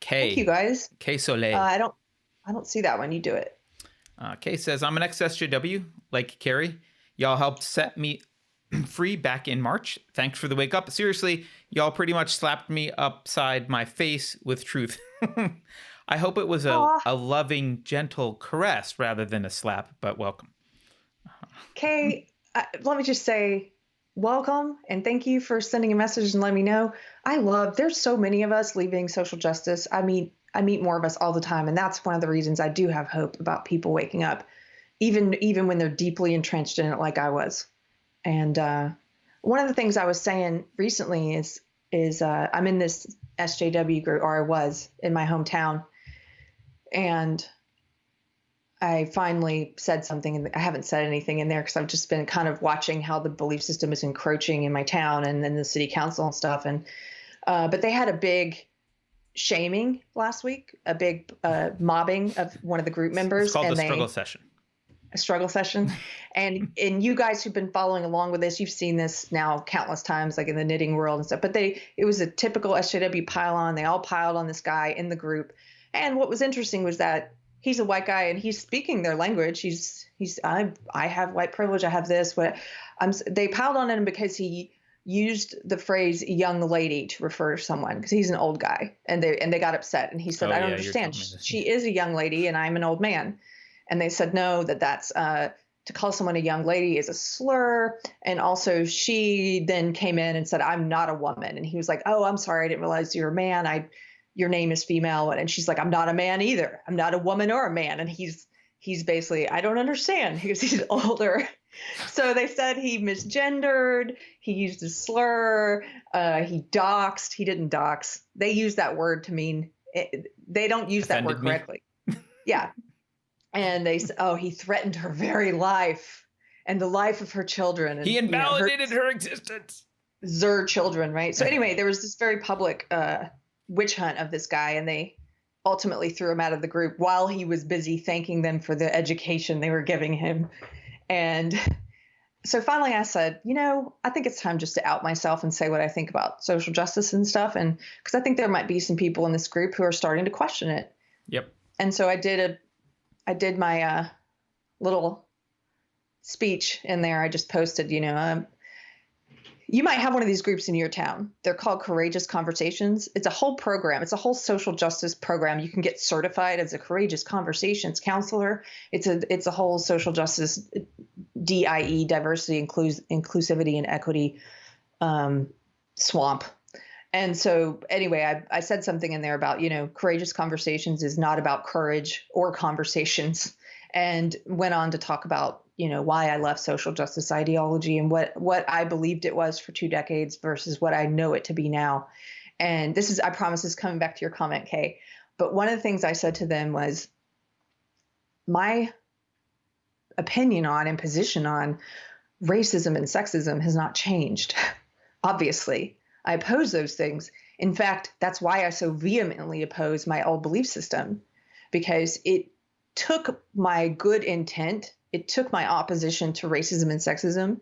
Thank you Kay. guys. Kay Soleil. I don't see that when you do it. Kay says, I'm an ex-SJW, like Carrie. Y'all helped set me free back in March. Thanks for the wake up. Seriously, y'all pretty much slapped me upside my face with truth. I hope it was Aw, a loving, gentle caress rather than a slap, but welcome. Kay, let me just say welcome and thank you for sending a message and letting me know. There's so many of us leaving social justice. I meet more of us all the time, and that's one of the reasons I do have hope about people waking up, even when they're deeply entrenched in it, like I was. And one of the things I was saying recently is I'm in this SJW group, or I was in my hometown, and I finally said something, and I haven't said anything in there because I've just been kind of watching how the belief system is encroaching in my town and then the city council and stuff. And but they had a big shaming last week, a big mobbing of one of the group It's members, called the and struggle session. a struggle session. And you guys who've been following along with this, you've seen this now countless times, like in the knitting world and stuff. But it was a typical SJW pile on. They all piled on this guy in the group. And what was interesting was that he's a white guy and he's speaking their language. I have white privilege. I have this. They piled on him because he used the phrase young lady to refer to someone because he's an old guy, and they got upset. And he said, Oh, I don't yeah, you're understand. telling me this. She is a young lady and I'm an old man. And they said, no, that's to call someone a young lady is a slur. And also she then came in and said, I'm not a woman. And he was like, oh, I'm sorry. I didn't realize you're a man. Your name is female. And she's like, I'm not a man either. I'm not a woman or a man. And he's basically, I don't understand because he's older. So they said he misgendered. He used a slur. He doxed. He didn't dox. They use that word to mean they don't use that word correctly. Yeah. And they said, oh, he threatened her very life and the life of her children. And, He invalidated her existence. Zer children, right? So anyway, there was this very public witch hunt of this guy, and they ultimately threw him out of the group while he was busy thanking them for the education they were giving him. And so finally I said, I think it's time just to out myself and say what I think about social justice and stuff. And because I think there might be some people in this group who are starting to question it. Yep. And so I did my little speech in there. I just posted, you might have one of these groups in your town. They're called Courageous Conversations. It's a whole program. It's a whole social justice program. You can get certified as a Courageous Conversations counselor. It's a whole social justice DIE, diversity, inclusivity, and equity swamp. And so anyway, I said something in there about, Courageous Conversations is not about courage or conversations, and went on to talk about, why I left social justice ideology and what I believed it was for 2 decades versus what I know it to be now. And I promise this is coming back to your comment, Kay. But one of the things I said to them was my opinion on and position on racism and sexism has not changed. Obviously, I oppose those things. In fact, that's why I so vehemently oppose my old belief system, because it took my good intent, it took my opposition to racism and sexism,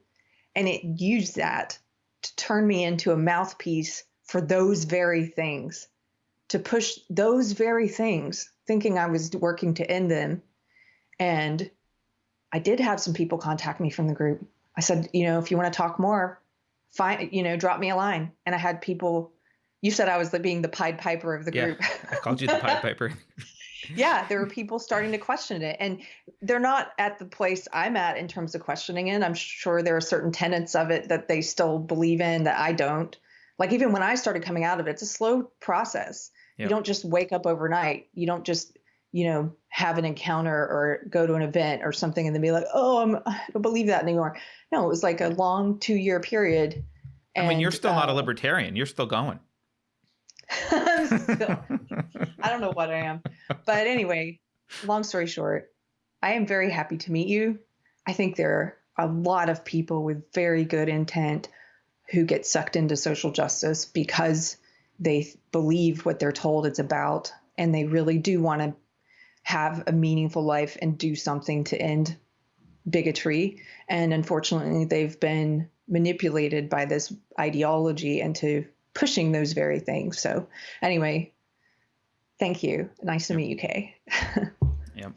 and it used that to turn me into a mouthpiece for those very things, to push those very things, thinking I was working to end them. And I did have some people contact me from the group. I said, if you want to talk more, fine, drop me a line. And I had people, you said I was being the Pied Piper of the group. I called you the Pied Piper. Yeah, there were people starting to question it. And they're not at the place I'm at in terms of questioning it. I'm sure there are certain tenets of it that they still believe in that I don't. Like even when I started coming out of it, it's a slow process. Yep. You don't just wake up overnight. You don't just, have an encounter or go to an event or something and then be like, oh, I don't believe that anymore. No, it was like a long 2-year period. And, I mean, you're still not a libertarian. You're still going. I don't know what I am. But anyway, long story short, I am very happy to meet you. I think there are a lot of people with very good intent who get sucked into social justice because they believe what they're told it's about, and they really do want to have a meaningful life and do something to end bigotry. And unfortunately, they've been manipulated by this ideology into pushing those very things. So anyway, thank you. Nice to meet you, Kay. Yep.